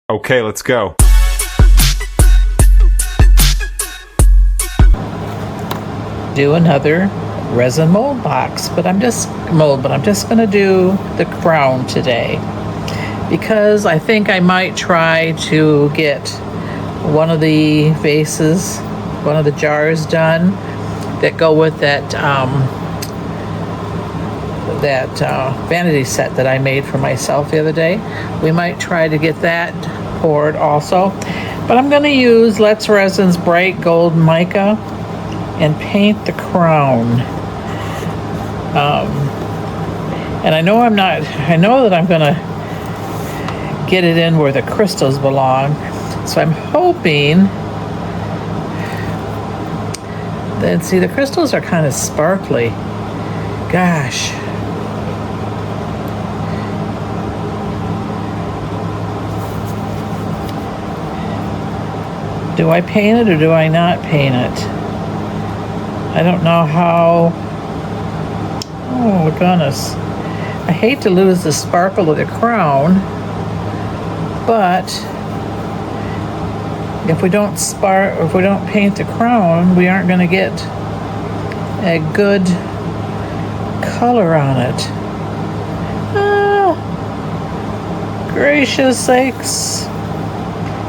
Okay, let's go. Do another resin mold box, but I'm just gonna do the crown today because I think I might try to get one of the vases, one of the jars done that go with that vanity set that I made for myself the other day. We might try to get that poured also, but I'm gonna use Let's Resin's bright gold mica and paint the crown. And I know that I'm gonna get it in where the crystals belong. So I'm hoping, then see, the crystals are kind of sparkly. Gosh. Do I paint it or do I not paint it? I don't know how. Oh goodness. I hate to lose the sparkle of the crown, but if we don't paint the crown, we aren't going to get a good color on it. Gracious sakes.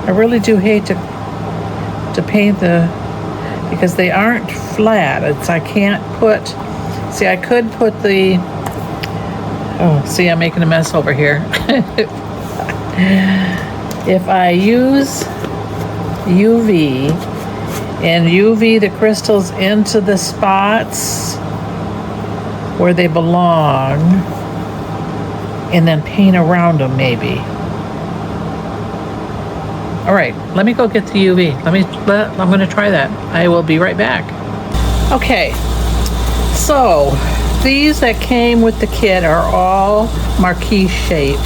I really do hate to paint because they aren't flat. I can't put, see, I could put the, oh, see, I'm making a mess over here. If I use UV and UV the crystals into the spots where they belong and then paint around them maybe. All right, let me go get the UV. I'm gonna try that. I will be right back. Okay, so these that came with the kit are all marquee shaped,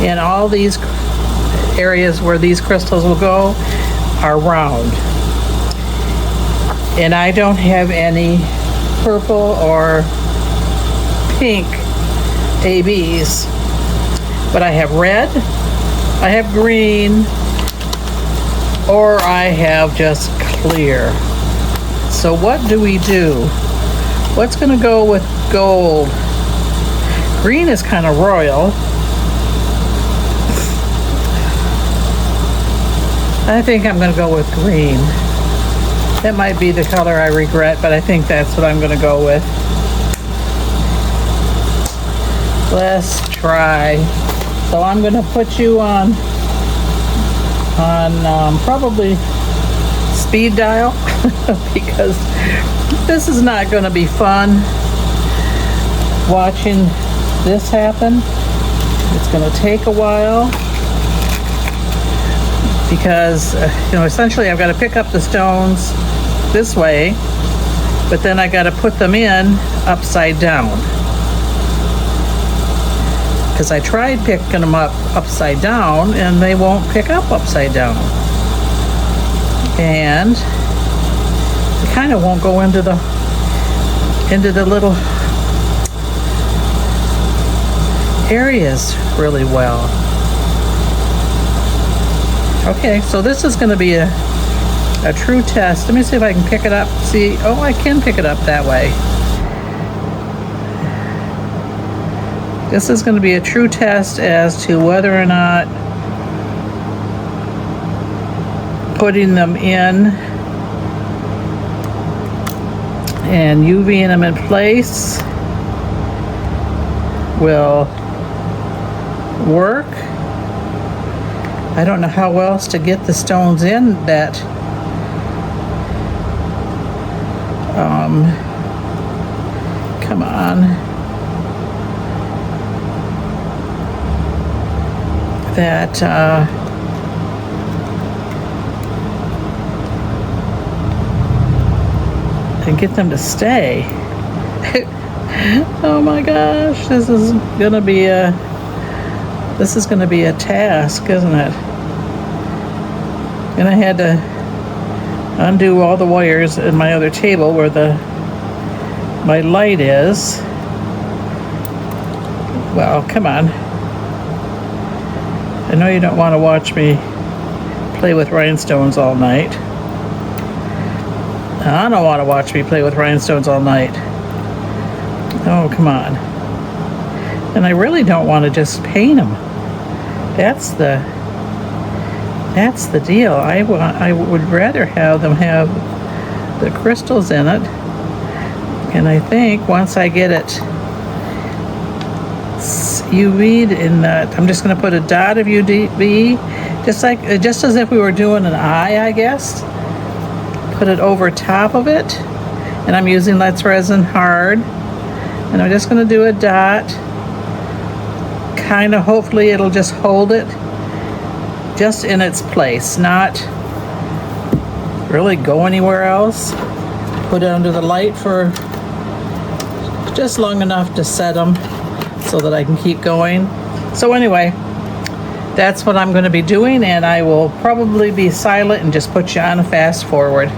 and all these areas where these crystals will go are round. And I don't have any purple or pink ABs, but I have red, I have green, or I have just clear. So what do we do? What's gonna go with gold? Green is kind of royal. I think I'm gonna go with green. That might be the color I regret, but I think that's what I'm gonna go with. Let's try. So I'm gonna put you on probably speed dial because this is not going to be fun watching this happen. It's going to take a while because essentially I've got to pick up the stones this way, but then I got to put them in upside down. Because I tried picking them up upside down and they won't pick up upside down. And they kind of won't go into the little areas really well. Okay, so this is going to be a true test. Let me see if I can pick it up. See, oh, I can pick it up that way. This is going to be a true test as to whether or not putting them in and UVing them in place will work. I don't know how else to get the stones in that come on. That and get them to stay. Oh my gosh, this is gonna be a task, isn't it? And I had to undo all the wires in my other table where my light is. Well, come on. I know you don't want to watch me play with rhinestones all night. I don't want to watch me play with rhinestones all night. Oh, come on. And I really don't want to just paint them. That's the deal. I would rather have them have the crystals in it. And I think once I get it UV'd in that, I'm just going to put a dot of UV, just as if we were doing an eye, I guess. Put it over top of it, and I'm using Let's Resin Hard, and I'm just going to do a dot. Kind of, hopefully it'll just hold it just in its place, not really go anywhere else. Put it under the light for just long enough to set them so that I can keep going. So anyway, that's what I'm going to be doing, and I will probably be silent and just put you on a fast forward.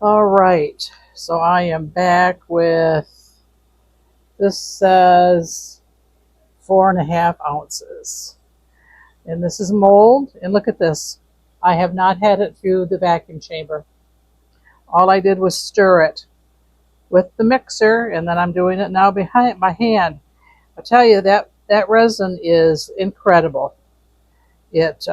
All right, so I am back with, this says 4.5 ounces. And this is mold, and look at this. I have not had it through the vacuum chamber. All I did was stir it with the mixer, and then I'm doing it now behind my hand. I tell you, that resin is incredible. It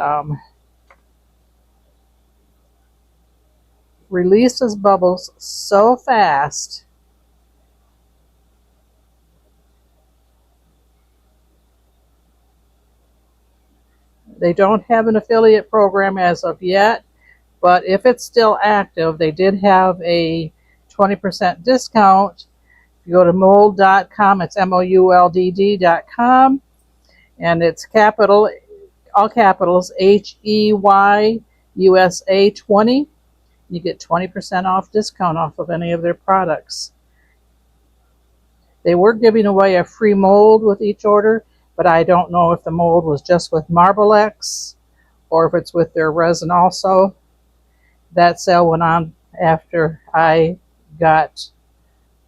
releases bubbles so fast. They don't have an affiliate program as of yet, but if it's still active, they did have a 20% discount. If you go to mould.com, it's MOULDD.com, and it's capital, all capitals, HEYUSA 20. You get 20% off discount off of any of their products. They were giving away a free mold with each order, but I don't know if the mold was just with Marblex or if it's with their resin also. That sale went on after I got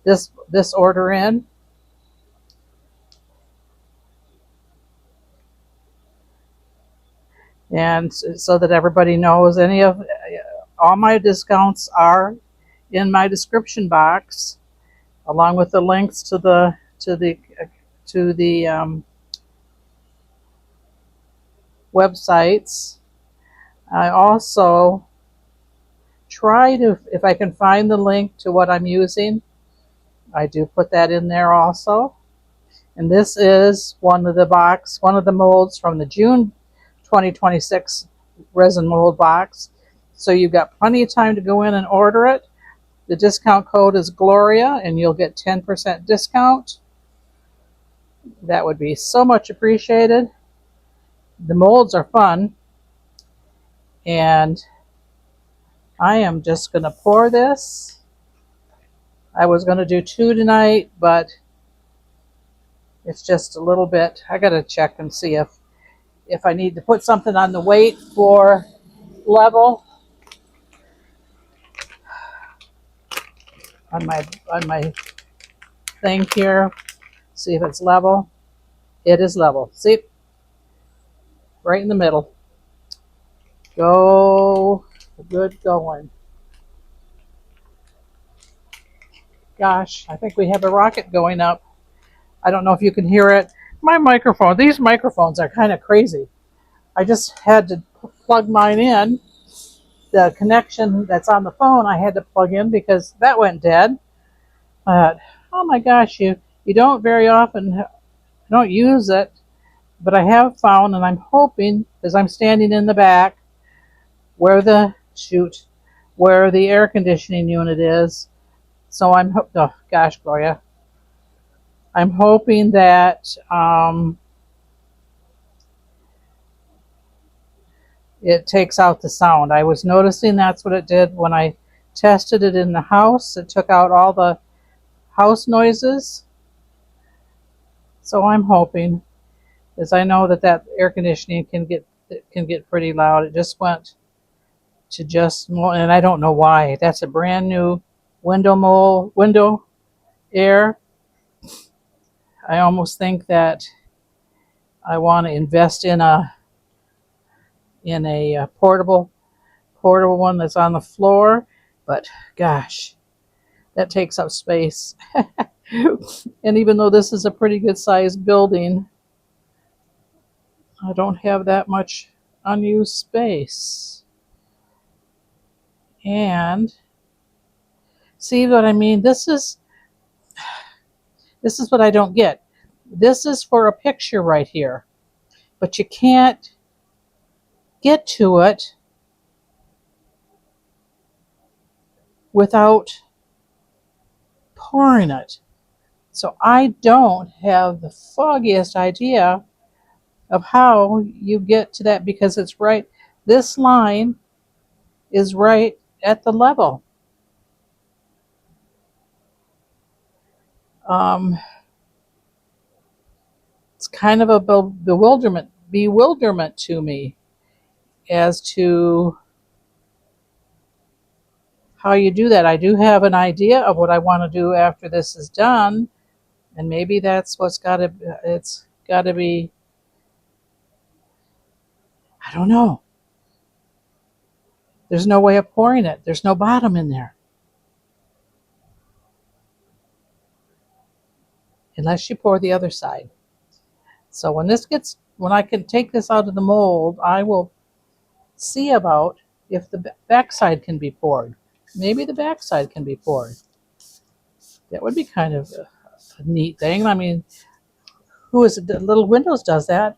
this order in. And so that everybody knows, all my discounts are in my description box, along with the links to the websites. I also try to, if I can find the link to what I'm using, I do put that in there also. And this is one of the molds from the June 2026 resin mold box. So you've got plenty of time to go in and order it. The discount code is Gloria, and you'll get 10% discount. That would be so much appreciated. The molds are fun, and I am just going to pour this. I was going to do 2 tonight, but it's just a little bit. I got to check and see if I need to put something on the weight for level on my thing here. See if it's level. It is level. See, right in the middle. Go, good going. Gosh, I think we have a rocket going up. I don't know if you can hear it. My microphone, these microphones are kind of crazy. I just had to plug mine in. The connection that's on the phone I had to plug in because that went dead. But oh my gosh, you don't very often don't use it, but I have found, and I'm hoping, as I'm standing in the back where the where the air conditioning unit is. So oh gosh, Gloria, I'm hoping that it takes out the sound. I was noticing that's what it did when I tested it in the house. It took out all the house noises. So I'm hoping, as I know that air conditioning can get pretty loud. It just went to and I don't know why. That's a brand new window air. I almost think that I want to invest in a portable one that's on the floor, but gosh, that takes up space. And even though this is a pretty good sized building, I don't have that much unused space. And see what I mean? This is what I don't get. This is for a picture right here, but you can't get to it without pouring it. So I don't have the foggiest idea of how you get to that because it's right. This line is right at the level. It's kind of a bewilderment to me as to how you do that. I do have an idea of what I want to do after this is done, and maybe that's it's got to be, I don't know. There's no way of pouring it. There's no bottom in there. Unless you pour the other side. So when I can take this out of the mold, I will see about if the backside can be poured. Maybe the backside can be poured. That would be kind of a neat thing. I mean, who is it? Little Windows does that.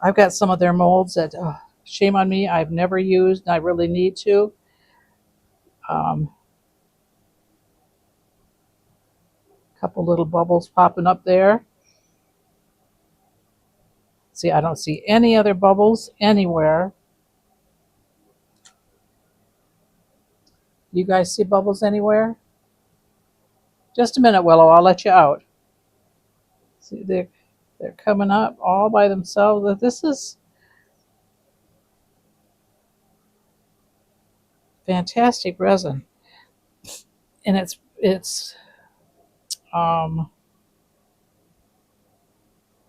I've got some of their molds that, shame on me, I've never used, and I really need to. Couple little bubbles popping up there. See, I don't see any other bubbles anywhere. You guys see bubbles anywhere? Just a minute, Willow, I'll let you out. See, they're coming up all by themselves. This is fantastic resin, and it's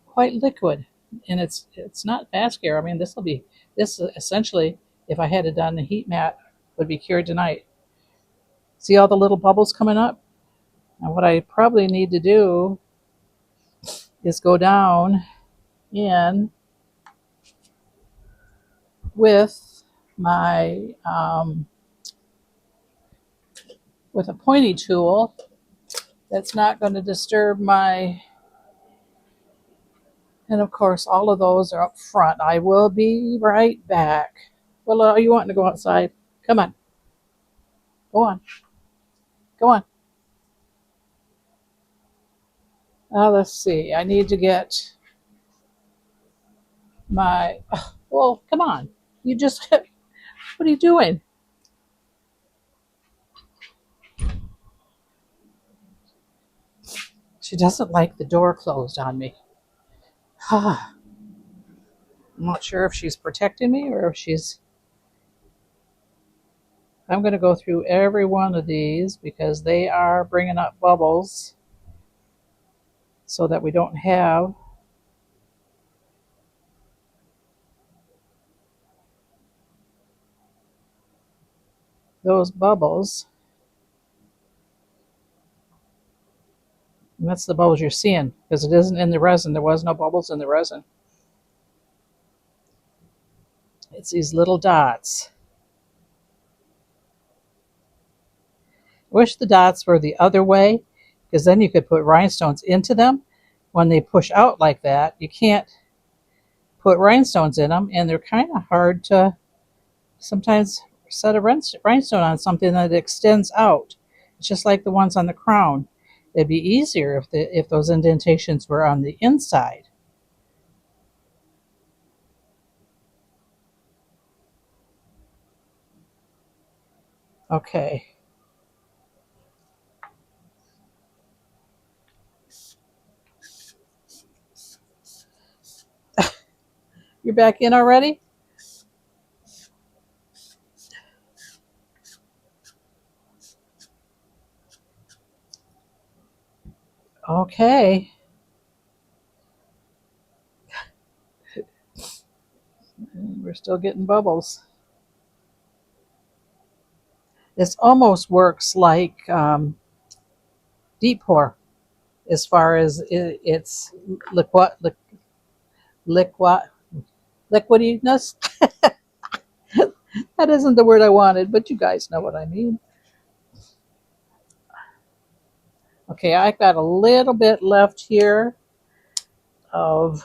quite liquid, and it's not fast cure. I mean, this essentially, if I had it done, the heat mat would be cured tonight. See all the little bubbles coming up? Now what I probably need to do is go down in with my with a pointy tool that's not going to disturb my, and of course all of those are up front. I will be right back. Well, are you wanting to go outside? Come on. Go on. Go on. Let's see. I need to get my, well, come on. You just, what are you doing? She doesn't like the door closed on me. I'm not sure if she's protecting me or if she's, I'm going to go through every one of these because they are bringing up bubbles so that we don't have those bubbles. And that's the bubbles you're seeing, because it isn't in the resin. There was no bubbles in the resin. It's these little dots. I wish the dots were the other way, because then you could put rhinestones into them. When they push out like that, you can't put rhinestones in them, and they're kind of hard to sometimes set a rhinestone on something that extends out. It's just like the ones on the crown. It'd be easier if those indentations were on the inside. Okay. You're back in already? Okay. We're still getting bubbles. This almost works like deep pour as far as its liquidiness. That isn't the word I wanted, but you guys know what I mean. Okay, I've got a little bit left here of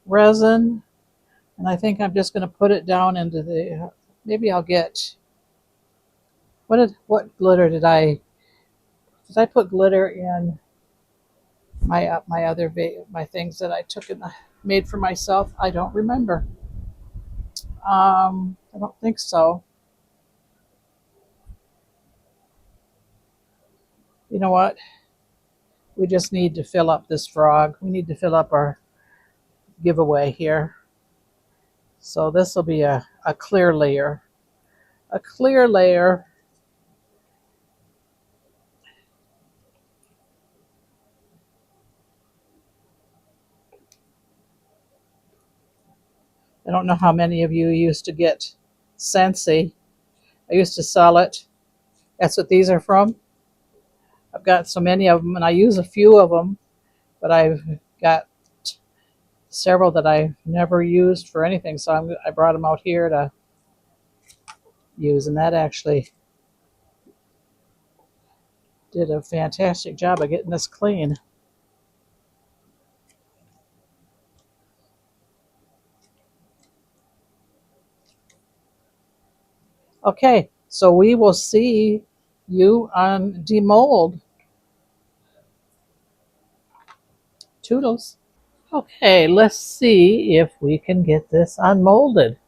resin, and I think I'm just going to put it down into the, maybe I'll get, what glitter did I put glitter in my other my things that I took and made for myself? I don't remember. I don't think so. You know what? We just need to fill up this frog. We need to fill up our giveaway here. So this will be a clear layer. A clear layer. I don't know how many of you used to get Scentsy. I used to sell it. That's what these are from. I've got so many of them, and I use a few of them, but I've got several that I've never used for anything, so I brought them out here to use, and that actually did a fantastic job of getting this clean. Okay, so we will see you on demold. Toodles. Okay, let's see if we can get this unmolded.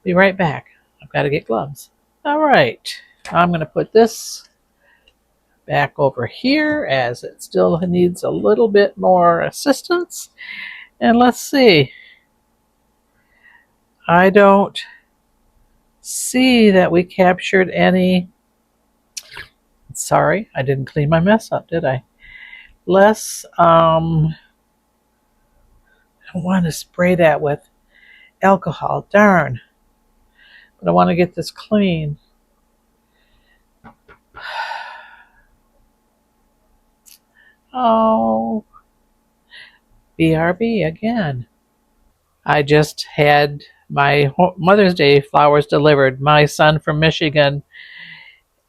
Be right back. I've got to get gloves. All right, I'm going to put this back over here as it still needs a little bit more assistance. And let's see. I don't see that we captured any. Sorry, I didn't clean my mess up, did I? I want to spray that with alcohol, darn. But I want to get this clean. Oh, BRB again. I just had my Mother's Day flowers delivered. My son from Michigan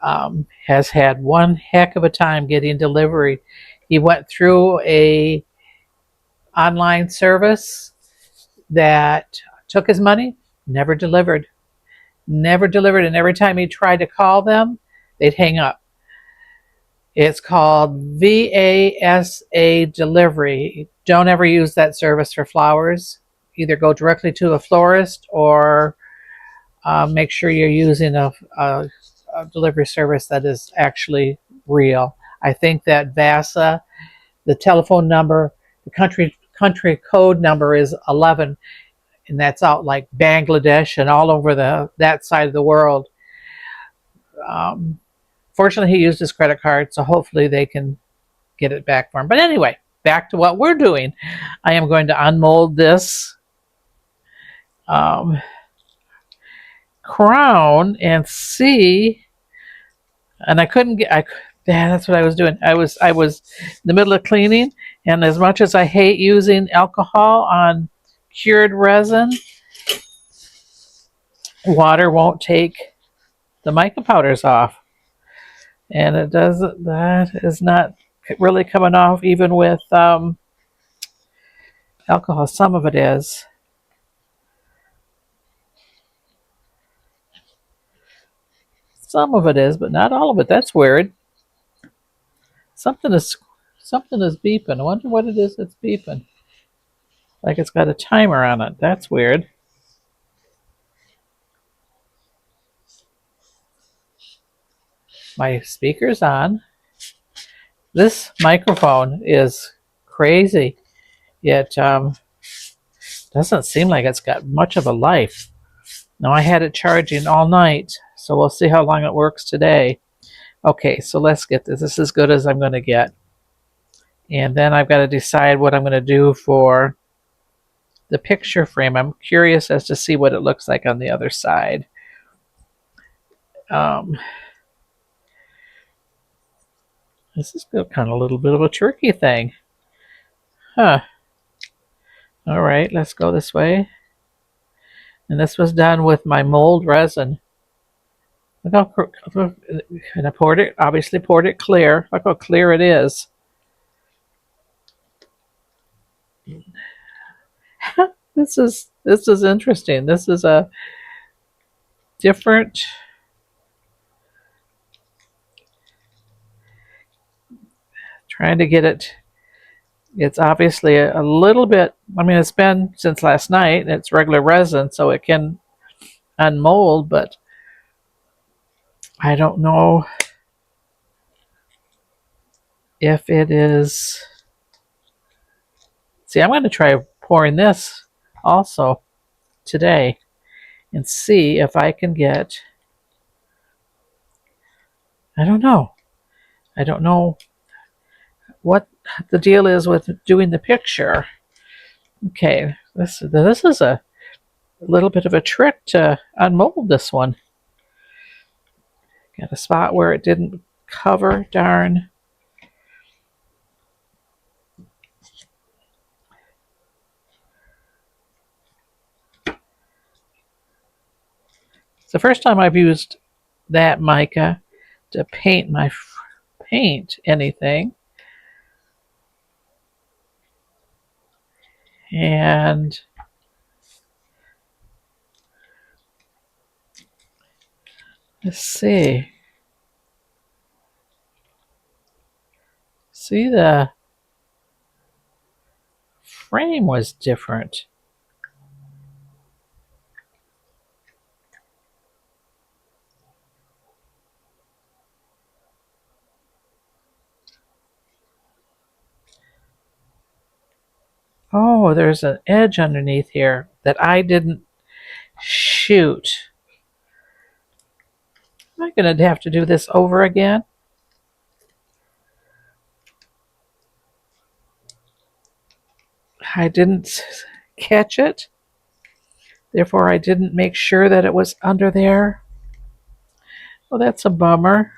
has had one heck of a time getting delivery. He went through a online service that took his money, never delivered. Never delivered, and every time he tried to call them, they'd hang up. It's called VASA Delivery. Don't ever use that service for flowers. Either go directly to a florist or make sure you're using a delivery service that is actually real. I think that VASA, the telephone number, the country code number is 11, and that's out like Bangladesh and all over that side of the world. Fortunately, he used his credit card, so hopefully they can get it back for him. But anyway, back to what we're doing. I am going to unmold this crown and see. And I couldn't get. Yeah, that's what I was doing. I was in the middle of cleaning, and as much as I hate using alcohol on cured resin, water won't take the mica powders off. And it doesn't, that is not really coming off even with alcohol. Some of it is. Some of it is, but not all of it. That's weird. Something is beeping. I wonder what it is that's beeping. Like it's got a timer on it. That's weird. My speaker's on. This microphone is crazy. It doesn't seem like it's got much of a life. Now I had it charging all night, so we'll see how long it works today. Okay, so let's get this. This is as good as I'm going to get. And then I've got to decide what I'm going to do for the picture frame. I'm curious as to see what it looks like on the other side. This is kind of a little bit of a tricky thing. Huh. All right, let's go this way. And this was done with my Mouldd Resin. Look how, and I poured it, obviously poured it clear. Look how clear it is. This is interesting. This is a different, trying to get it. It's obviously a little bit, I mean, it's been since last night. It's regular resin, so it can unmold, but I don't know if it is. See, I'm going to try pouring this also today and see if I can get, I don't know what the deal is with doing the picture. Okay, this is a little bit of a trick to unmold this one. Got a spot where it didn't cover, darn. It's the first time I've used that mica to paint anything. And let's see. See, the frame was different. Oh, there's an edge underneath here that I didn't shoot. Am I going to have to do this over again? I didn't catch it. Therefore, I didn't make sure that it was under there. Well, that's a bummer.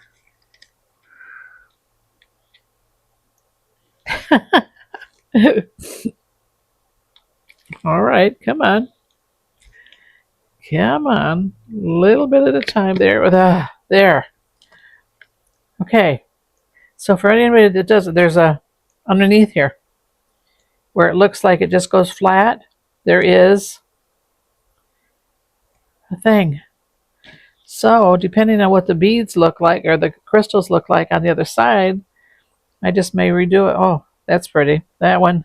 All right, come on. Come on. A little bit at a time there. There. Okay. So for anybody that does it, there's a underneath here where it looks like it just goes flat. There is a thing. So depending on what the beads look like or the crystals look like on the other side, I just may redo it. Oh, that's pretty. That one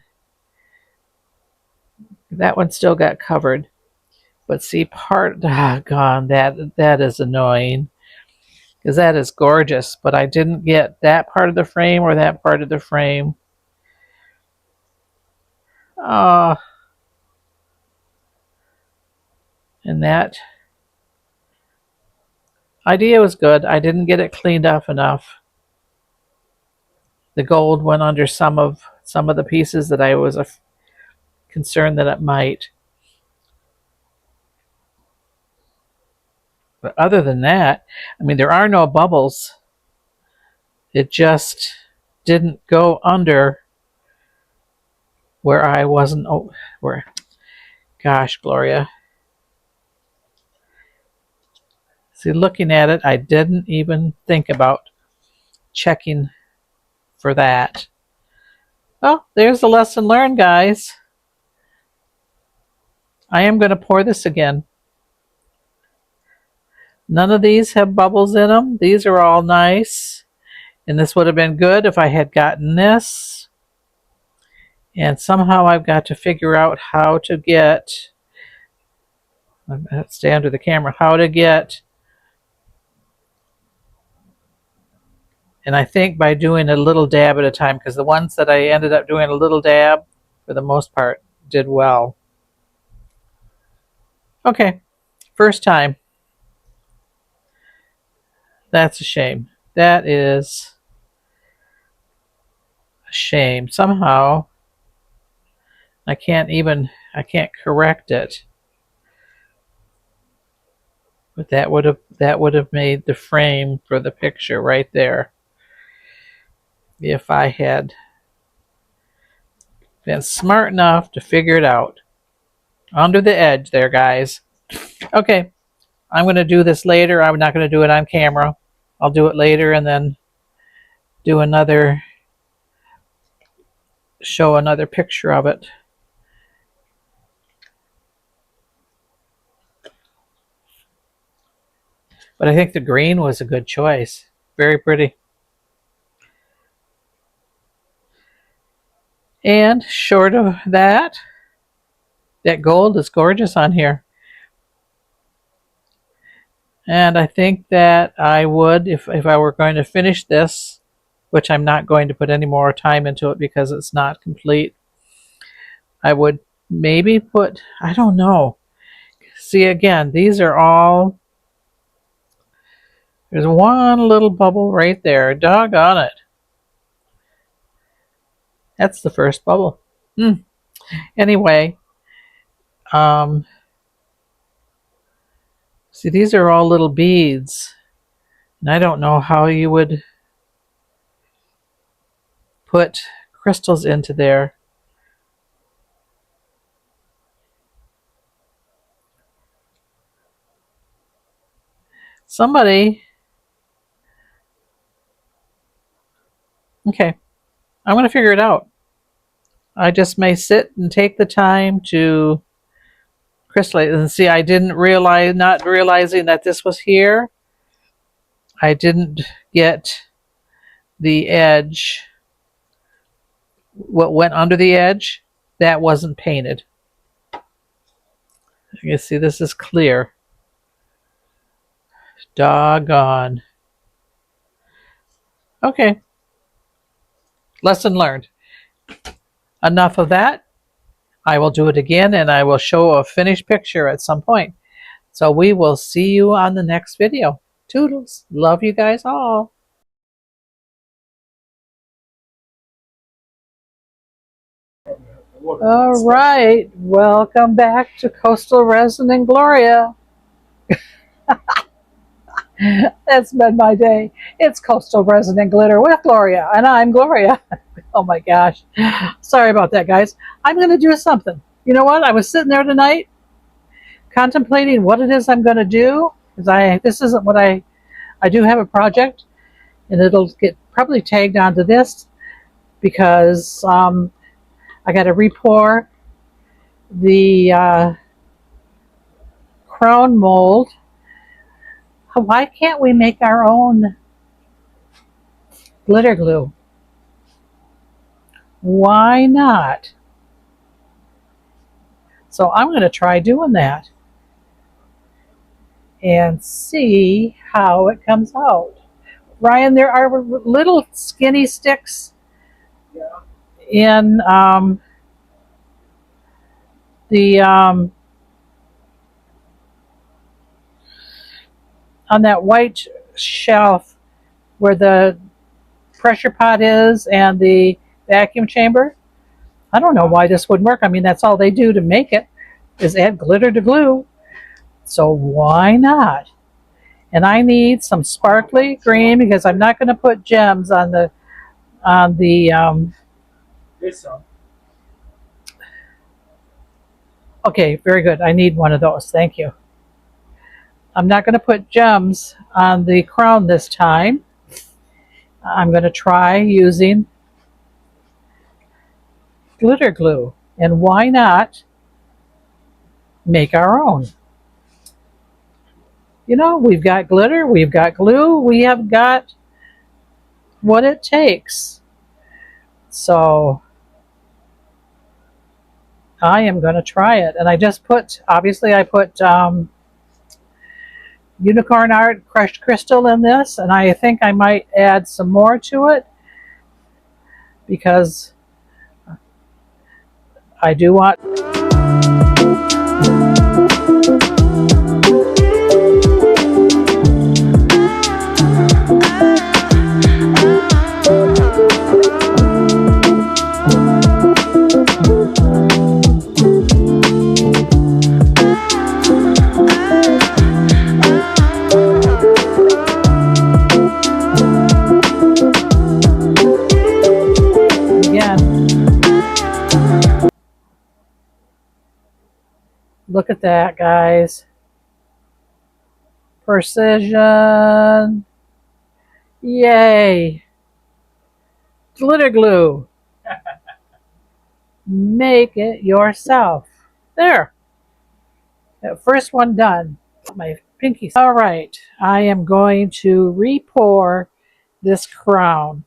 still got covered. But see, gone. That is annoying because that is gorgeous. But I didn't get that part of the frame or that part of the frame. Oh, and that idea was good. I didn't get it cleaned up enough. The gold went under some of the pieces that I was concerned that it might. But other than that, I mean, there are no bubbles It just didn't go under where I wasn't, oh, where, gosh, Gloria. See, looking at it, I didn't even think about checking for that. Oh, there's the lesson learned, guys. I am going to pour this again. None of these have bubbles in them. These are all nice. And this would have been good if I had gotten this. And somehow I've got to figure out how to get, let's stay under the camera, how to get, and I think by doing a little dab at a time, because the ones that I ended up doing a little dab, for the most part, did well. Okay, first time. That's a shame. That is a shame. Somehow, I can't correct it. But that would have made the frame for the picture right there. If I had been smart enough to figure it out. Under the edge there, guys. Okay, I'm going to do this later. I'm not going to do it on camera. I'll do it later and then do another, show another picture of it. But I think the green was a good choice. Very pretty. And short of that, that gold is gorgeous on here. And I think that I would, if I were going to finish this, which I'm not going to put any more time into it because it's not complete, I would maybe put, I don't know. See, again, these are all, there's one little bubble right there. Doggone it. That's the first bubble. Anyway, see, these are all little beads. And I don't know how you would put crystals into there. Somebody, okay, I'm going to figure it out. I just may sit and take the time to crystallize. And see, I didn't realize, not realizing that this was here, I didn't get the edge, what went under the edge, that wasn't painted. You see, this is clear. Doggone. Okay. Lesson learned. Enough of that. I will do it again and I will show a finished picture at some point. So we will see you on the next video. Toodles. Love you guys all. All right. Welcome back to Coastal Resin and Gloria. That's been my day. It's Coastal Resin and Glitter with Gloria, and I'm Gloria. Oh my gosh. Sorry about that, guys. I'm going to do something. You know what? I was sitting there tonight contemplating what it is I'm going to do. Because this isn't what I do have a project, and it'll get probably tagged onto this because I got to repour the crown mold. Why can't we make our own glitter glue? Why not? So I'm going to try doing that and see how it comes out. Ryan, there are little skinny sticks in on that white shelf where the pressure pot is and the vacuum chamber. I don't know why this wouldn't work. I mean, that's all they do to make it, is add glitter to glue. So why not? And I need some sparkly green because I'm not going to put gems on the okay, very good. I need one of those. Thank you. I'm not going to put gems on the crown this time. I'm going to try using glitter glue. And why not make our own? You know, we've got glitter, we've got glue, we have got what it takes. So I am going to try it. And I just put, obviously I put unicorn art crushed crystal in this, and I think I might add some more to it because I do want. Look at that, guys. Precision. Yay. Glitter glue. Make it yourself. There. That first one done. My pinky. All right. I am going to re-pour this crown.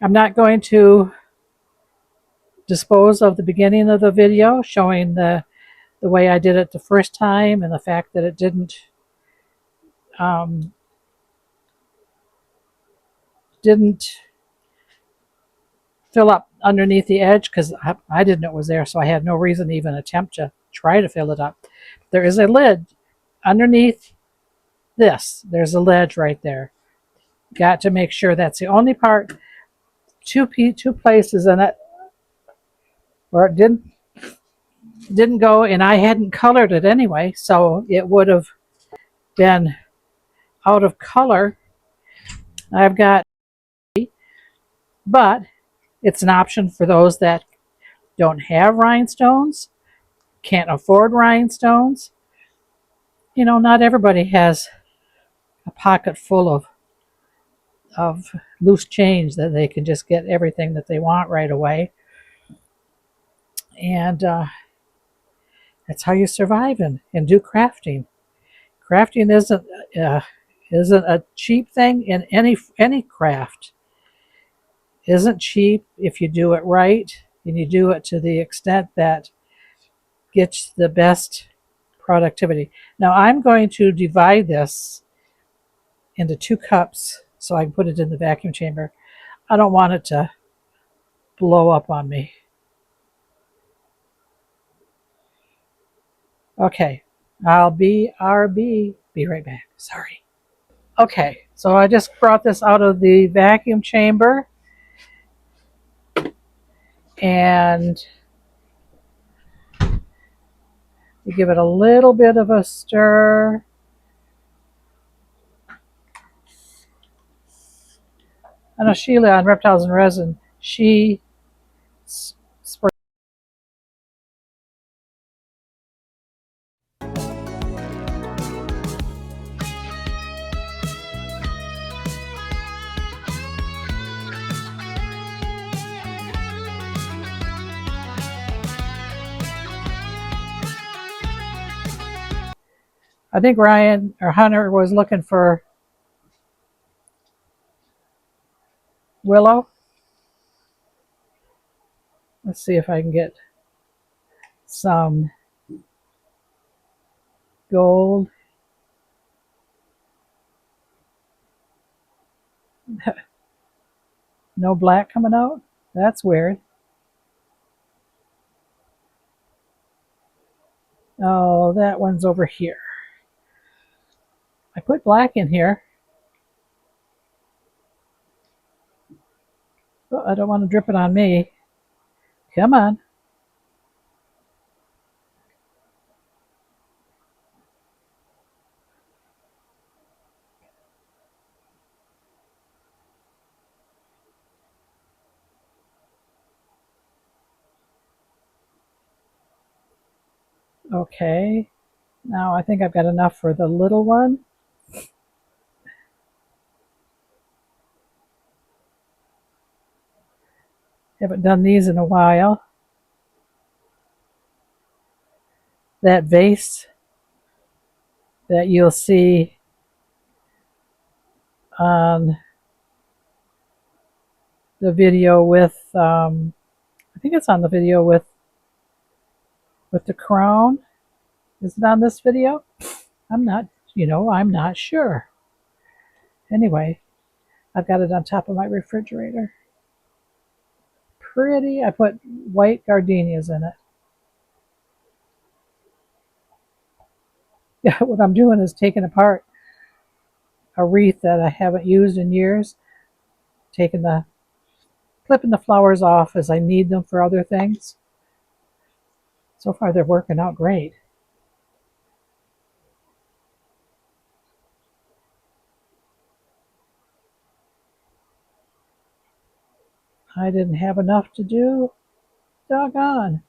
I'm not going to dispose of the beginning of the video showing the way I did it the first time and the fact that it didn't fill up underneath the edge because I didn't know it was there, so I had no reason to even attempt to try to fill it up. There is a lid underneath this. There's a ledge right there. Got to make sure that's the only part, two places in it where it didn't go, and I hadn't colored it anyway, so it would have been out of color. I've got, but it's an option for those that don't have rhinestones, can't afford rhinestones. You know, not everybody has a pocket full of loose change that they can just get everything that they want right away. And that's how you survive and do crafting. Crafting isn't a cheap thing in any craft. Isn't cheap if you do it right and you do it to the extent that gets the best productivity. Now I'm going to divide this into 2 cups so I can put it in the vacuum chamber. I don't want it to blow up on me. Okay, I'll be RB. Be right back. Sorry. Okay, so I just brought this out of the vacuum chamber and you give it a little bit of a stir. I know Sheila on Reptiles and Resin, she sprays. I think Ryan or Hunter was looking for willow. Let's see if I can get some gold. No black coming out? That's weird. Oh, that one's over here. I put black in here. Oh, I don't want to drip it on me. Come on. Okay, now I think I've got enough for the little one. Haven't done these in a while. That vase that you'll see on the video with, I think it's on the video with the crown. Is it on this video? I'm not sure. Anyway, I've got it on top of my refrigerator. Pretty. I put white gardenias in it. Yeah, what I'm doing is taking apart a wreath that I haven't used in years, clipping the flowers off as I need them for other things. So far, they're working out great. I didn't have enough to do. Doggone.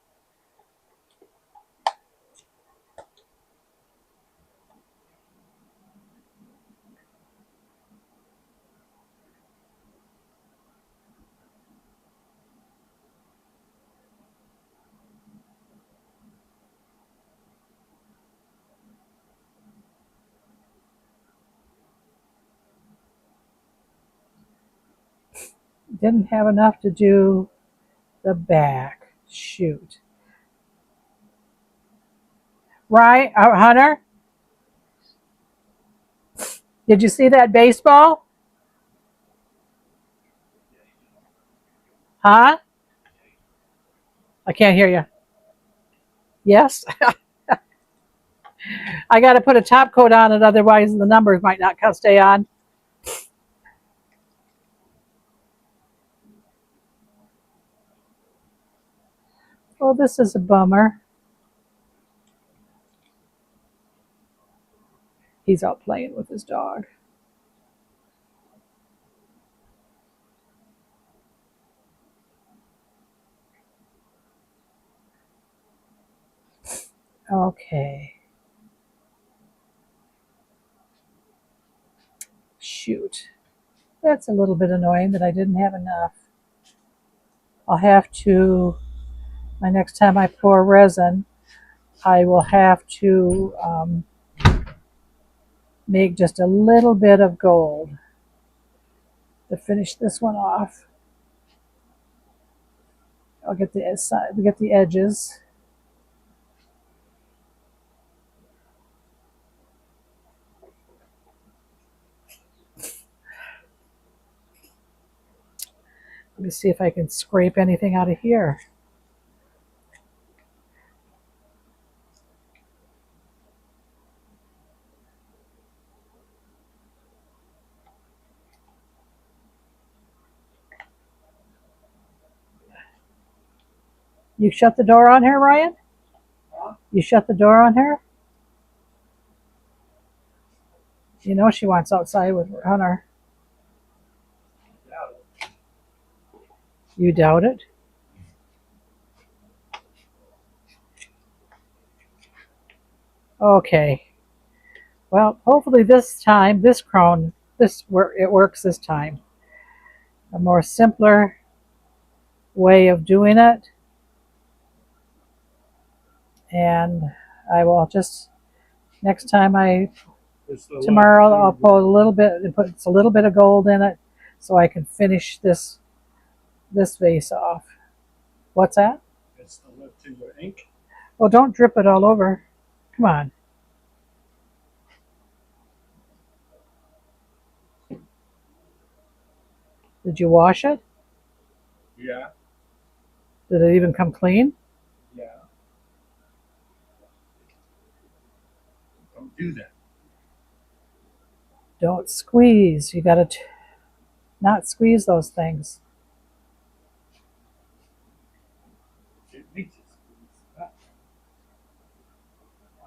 Didn't have enough to do the back. Shoot. Right, Hunter? Did you see that baseball? Huh? I can't hear you. Yes? I got to put a top coat on it, otherwise the numbers might not stay on. Oh, this is a bummer. He's out playing with his dog. Okay. Shoot. That's a little bit annoying that I didn't have enough. I'll have to, my next time I pour resin, I will have to make just a little bit of gold to finish this one off. I'll get the edges. Let me see if I can scrape anything out of here. You shut the door on her, Ryan? You shut the door on her? You know she wants outside with Hunter. You doubt it? Okay. Well, hopefully this time, it works this time. A more simpler way of doing it. And I will just, next time tomorrow I'll put a little bit of gold in it so I can finish this vase off. What's that? It's the lip to your ink. Well, don't drip it all over. Come on. Did you wash it? Yeah. Did it even come clean? Yeah. Don't do that. Don't squeeze. You gotta not squeeze those things. It makes you squeeze that.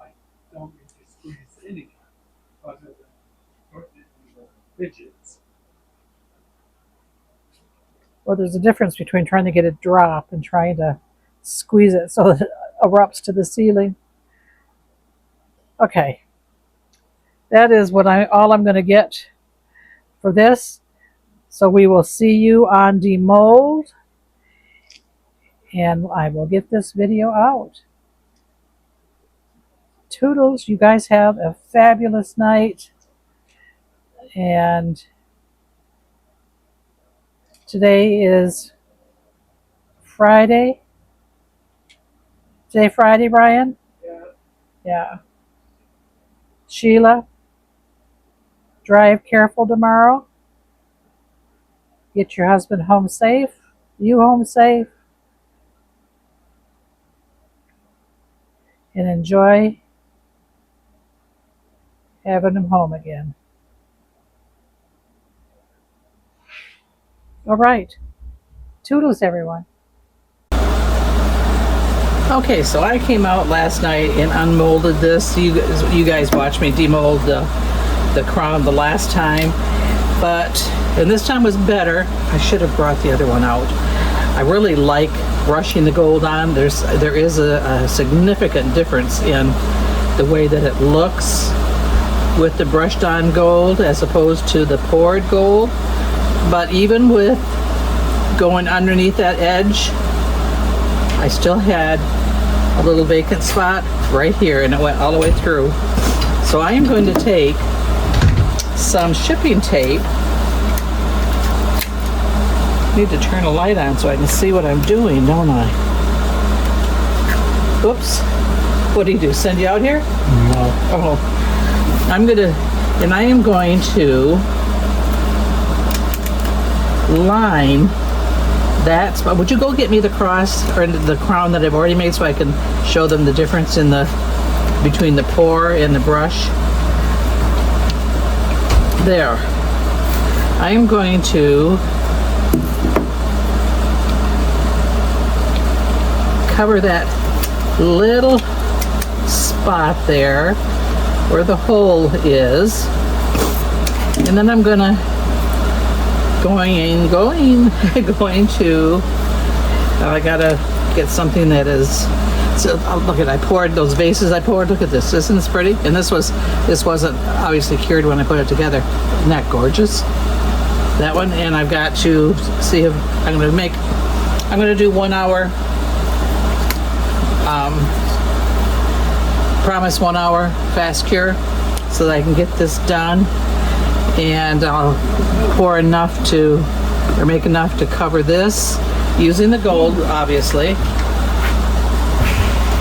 I don't make you squeeze anything other than fidgets. Well, there's a difference between trying to get it drop and trying to squeeze it so that it erupts to the ceiling. Okay, that is what all I'm going to get for this. So we will see you on demold, and I will get this video out. Toodles, you guys have a fabulous night, and today is Friday. Today Friday, Brian? Yeah. Yeah. Sheila, drive careful tomorrow. Get your husband home safe. You home safe. And enjoy having him home again. All right. Toodles, everyone. Okay, so I came out last night and unmolded this. You guys watched me demold the crown the last time, and this time was better. I should have brought the other one out. I really like brushing the gold on. There is a significant difference in the way that it looks with the brushed on gold as opposed to the poured gold. But even with going underneath that edge, I still had a little vacant spot right here, and it went all the way through. So I am going to take some shipping tape. Need to turn a light on so I can see what I'm doing, don't I? Oops. What do you do? Send you out here? No. Oh. I am going to line that spot. Would you go get me the cross or the crown that I've already made so I can show them the difference in between the pour and the brush? There. I am going to cover that little spot there where the hole is, and then I'm going to I gotta get something that is, so look at, I poured those vases I poured. Look at this. Isn't this pretty? And this wasn't obviously cured when I put it together. Isn't that gorgeous? That one. And I've got to see if I'm gonna do 1 hour, promise 1 hour fast cure so that I can get this done. And I'll pour enough or make enough to cover this using the gold, obviously.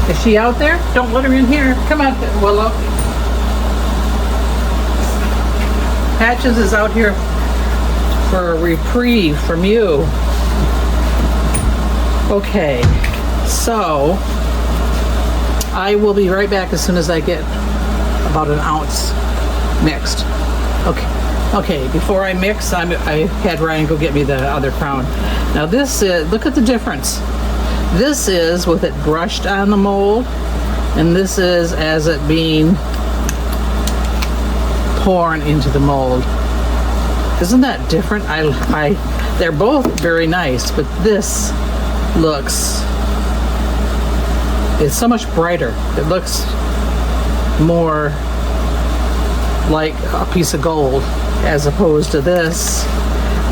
Is she out there? Don't let her in here. Come on, Willow. Patches is out here for a reprieve from you. Okay, so I will be right back as soon as I get about an ounce mixed. Okay, before I mix, I had Ryan go get me the other crown. Now this is, look at the difference. This is with it brushed on the mold, and this is as it being poured into the mold. Isn't that different? They're both very nice, but this looks, it's so much brighter. It looks more like a piece of gold as opposed to this.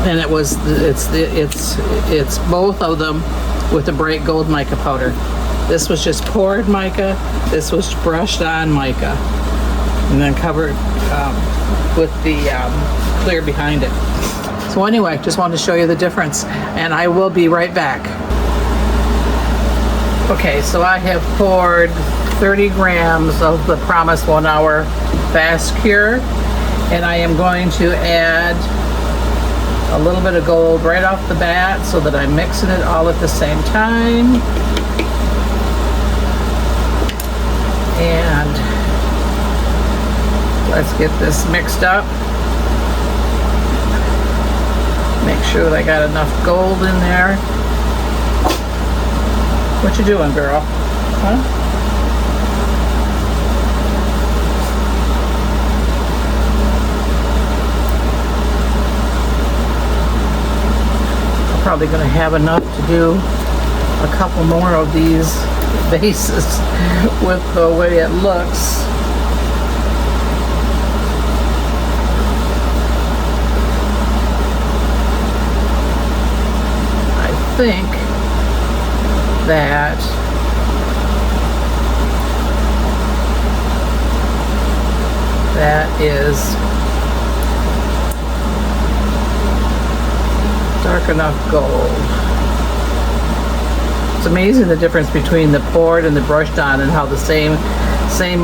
And it's both of them with the bright gold mica powder. This was just poured mica, this was brushed on mica, and then covered with the clear behind it. So anyway, just wanted to show you the difference, and I will be right back. Okay, so I have poured 30 grams of the promised 1 hour fast cure, and I am going to add a little bit of gold right off the bat so that I'm mixing it all at the same time. And let's get this mixed up. Make sure that I got enough gold in there. What you doing, girl? Huh? Probably going to have enough to do a couple more of these vases with the way it looks. think that that is dark enough gold. It's amazing the difference between the poured and the brushed on, and how the same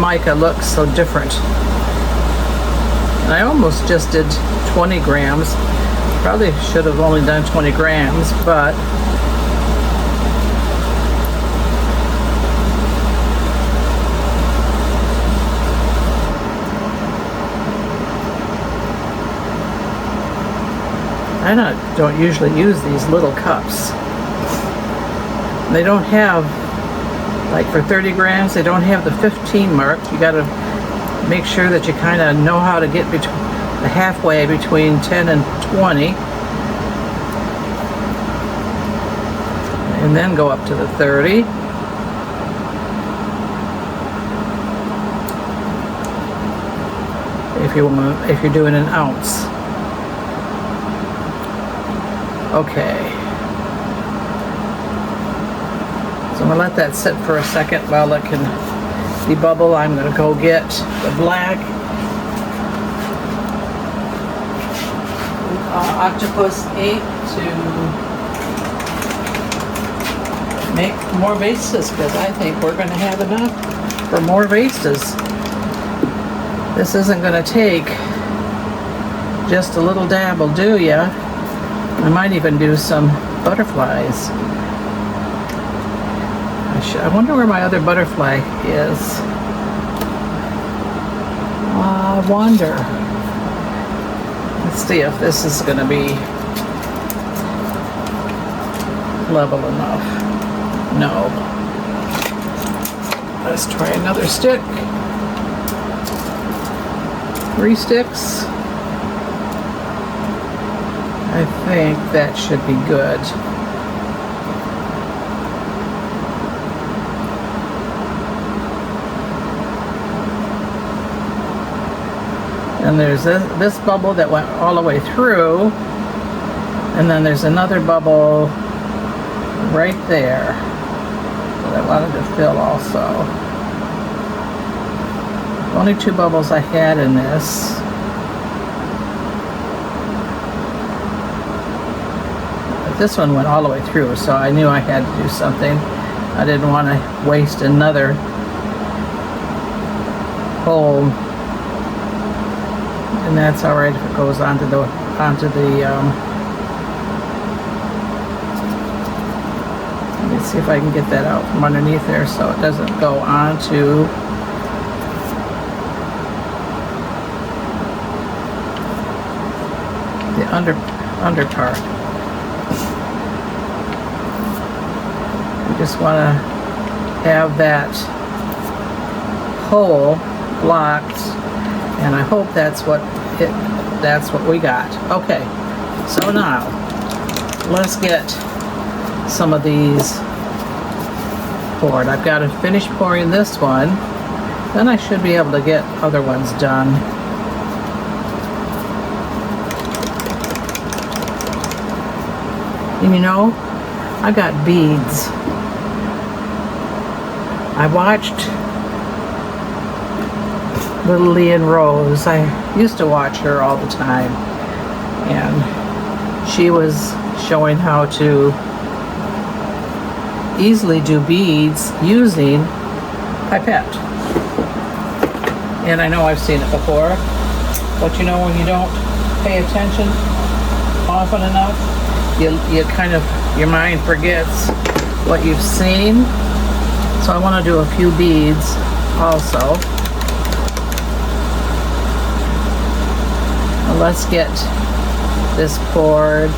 mica looks so different. And I almost just did 20 grams. Probably should have only done 20 grams, but I don't usually use these little cups. They don't have, like for 30 grams, they don't have the 15 mark. You gotta make sure that you kind of know how to get between the halfway between 10 and 20. And then go up to the 30. If you're doing an ounce. Okay. So I'm gonna let that sit for a second while it can debubble. I'm gonna go get the black octopus ink to make more vases, because I think we're gonna have enough for more vases. This isn't gonna take just a little dab will do ya. I might even do some butterflies. I wonder where my other butterfly is. I wonder. Let's see if this is going to be level enough. No. Let's try another stick. 3 sticks. I think that should be good. And there's this bubble that went all the way through, and then there's another bubble right there that I wanted to fill also. Only 2 bubbles I had in this. But this one went all the way through, so I knew I had to do something. I didn't want to waste another hole. And that's all right if it goes onto the let me see if I can get that out from underneath there so it doesn't go onto the under part. You just want to have that hole blocked, and I hope that's what we got. Okay, so now let's get some of these poured. I've got to finish pouring this one, then I should be able to get other ones done. And you know, I got beads. I watched Little Leanne Rose. I used to watch her all the time, and she was showing how to easily do beads using pipette. And I know I've seen it before, but you know, when you don't pay attention often enough, you kind of, your mind forgets what you've seen. So I want to do a few beads also. Let's get this poured.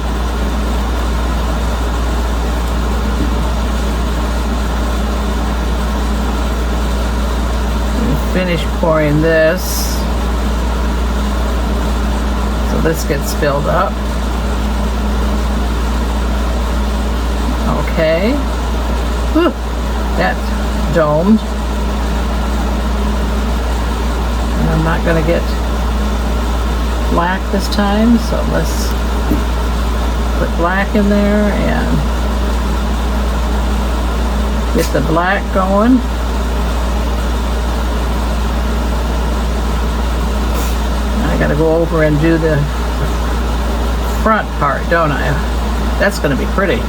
And finish pouring this. So this gets filled up. Okay. Whew. That's domed. And I'm not going to get black this time, so let's put black in there and Get the black going. I gotta go over and do the front part, don't I? That's gonna be pretty.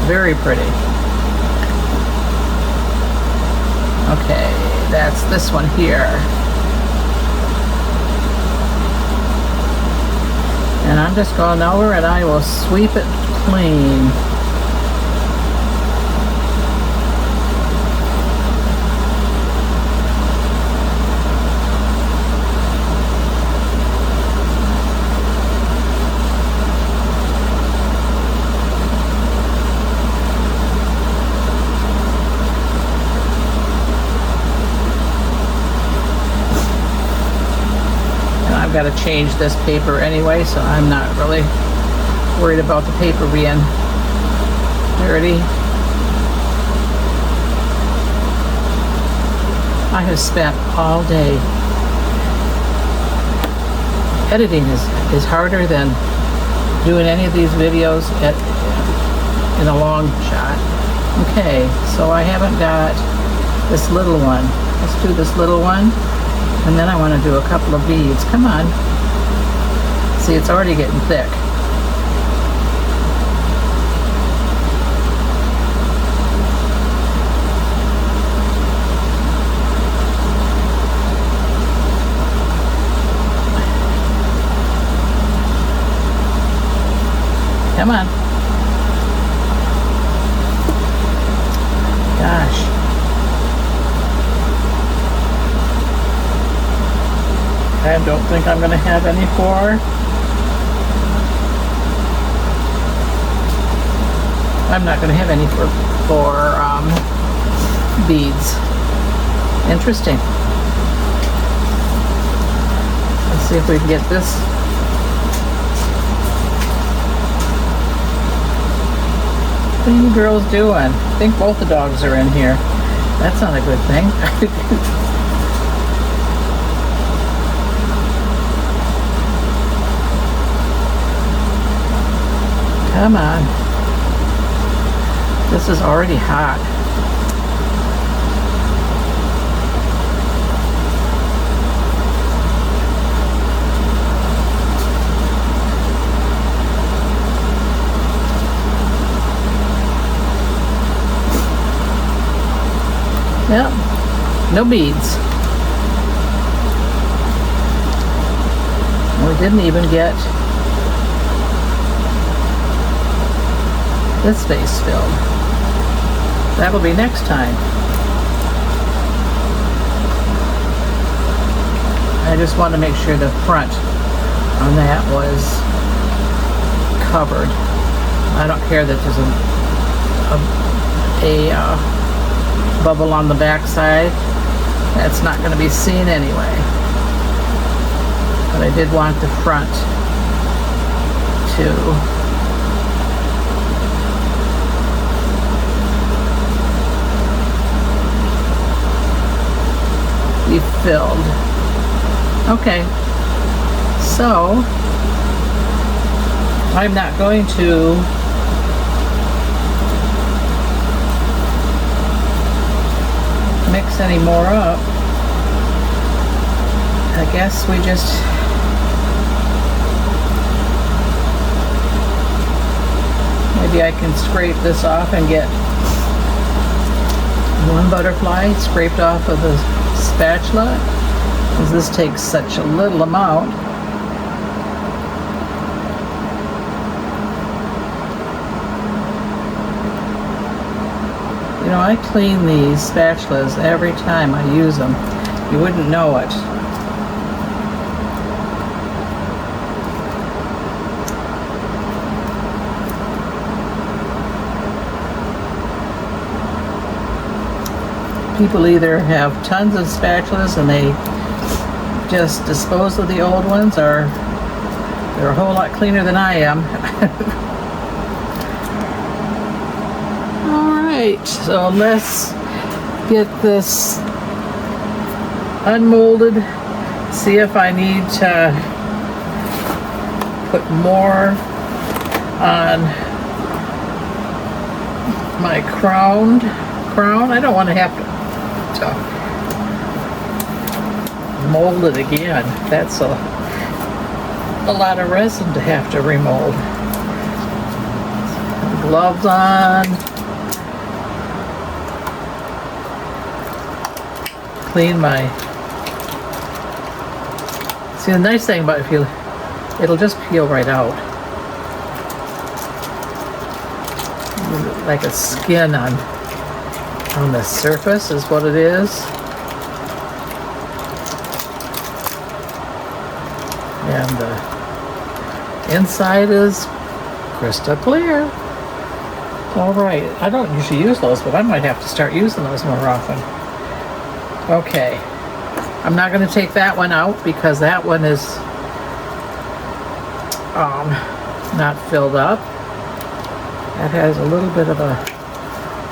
Very pretty. Okay, that's this one here. And I'm just going over and I will sweep it clean. I've got to change this paper anyway, so I'm not really worried about the paper being dirty. I have spent all day. Editing is harder than doing any of these videos in a long shot. Okay, so I haven't got this little one. Let's do this little one. And then I want to do a couple of beads. Come on. See, it's already getting thick. Come on. Gosh. I don't think I'm going to have any for. I'm not going to have any for beads. Interesting. Let's see if we can get this. What are you girls doing? I think both the dogs are in here. That's not a good thing. Come on. This is already hot. Yep, no beads. We didn't even get this space filled. That'll be next time. I just want to make sure the front on that was covered. I don't care that there's a bubble on the back side. That's not going to be seen anyway. But I did want the front to be filled. Okay, so I'm not going to mix any more up. I guess we just maybe I can scrape this off and get one butterfly scraped off of the spatula, because this takes such a little amount. You know, I clean these spatulas every time I use them. You wouldn't know it. People either have tons of spatulas and they just dispose of the old ones, or they're a whole lot cleaner than I am. Alright, so let's get this unmolded, see if I need to put more on my crown. I don't want to have to mold it again. That's a lot of resin to have to remold. Gloves on. Clean my. See, the nice thing about it'll just peel right out. Like a skin on the surface is what it is. And the inside is crystal clear. All right, I don't usually use those, but I might have to start using those more often. Okay, I'm not going to take that one out because that one is not filled up. That has a little bit of a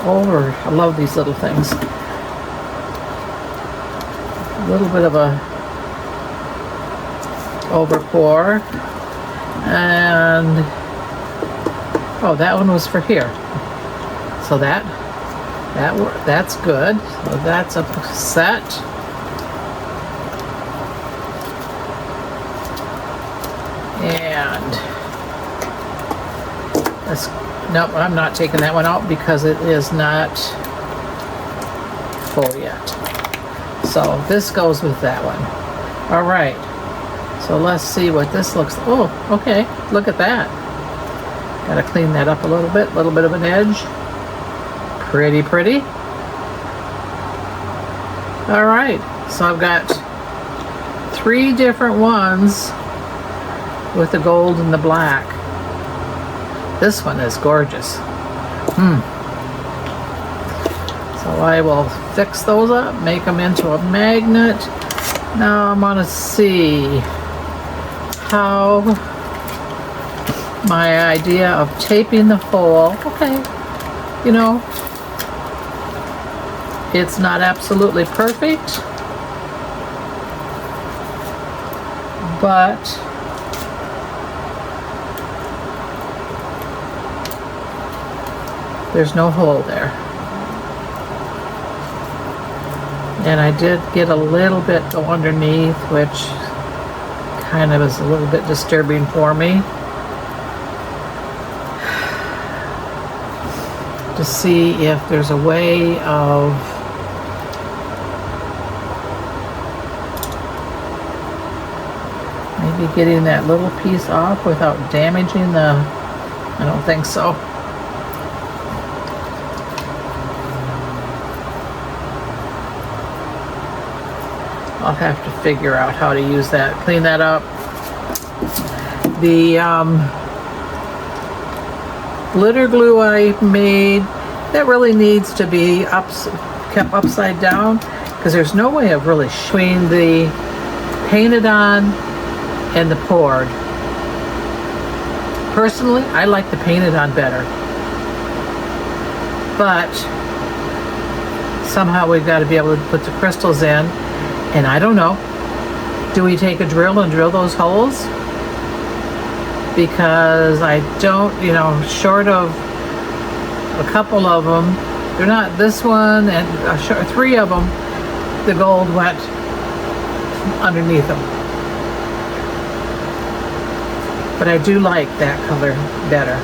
I love these little things. A little bit of a over pour. And that one was for here. So that's good. So that's a set. And nope, I'm not taking that one out because it is not full yet. So this goes with that one. All right. So let's see what this looks like. Oh, okay. Look at that. Gotta clean that up a little bit of an edge. Pretty. All right. So I've got 3 different ones with the gold and the black. This one is gorgeous. So I will fix those up, make them into a magnet. Now I'm gonna see how my idea of taping the foil, okay, you know, it's not absolutely perfect, but there's no hole there. And I did get a little bit go underneath, which kind of is a little bit disturbing for me. To see if there's a way of maybe getting that little piece off without damaging the, I don't think so. I'll have to figure out how to use that, clean that up. The glitter glue I made, that really needs to be kept upside down because there's no way of really showing the painted on and the poured. Personally, I like the painted on better. But somehow we've got to be able to put the crystals in. And I don't know, do we take a drill and drill those holes? Because I don't, short of a couple of them, they're not this one, and 3 of them, the gold went underneath them. But I do like that color better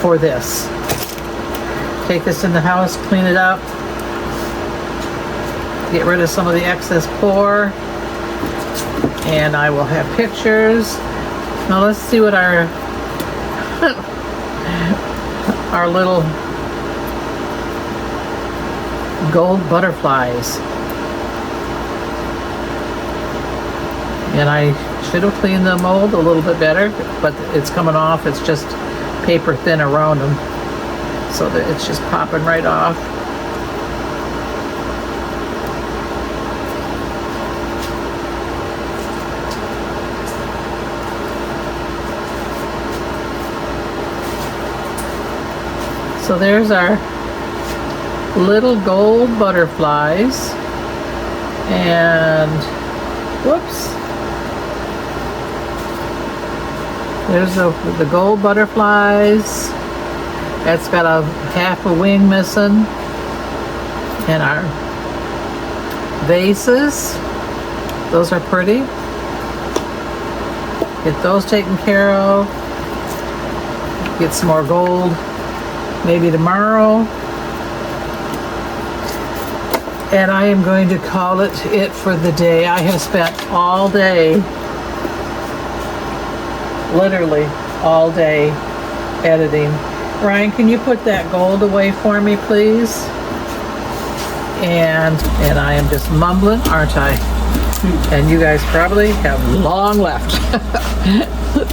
for this. Take this in the house, clean it up. Get rid of some of the excess pour, and I will have pictures. Now let's see what our our little gold butterflies. And I should have cleaned the mold a little bit better, but it's coming off. It's just paper thin around them, so that it's just popping right off. So there's our little gold butterflies, and whoops, there's the gold butterflies, That's got a half a wing missing. And our vases, those are pretty. Get those taken care of. Get some more gold maybe tomorrow. And I am going to call it for the day. I have spent all day, literally all day, editing. Ryan, can you put that gold away for me, please? And I am just mumbling, aren't I? And you guys probably have long left.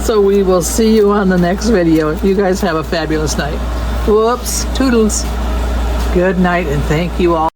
So we will see you on the next video. You guys have a fabulous night. Whoops, toodles. Good night, and thank you all.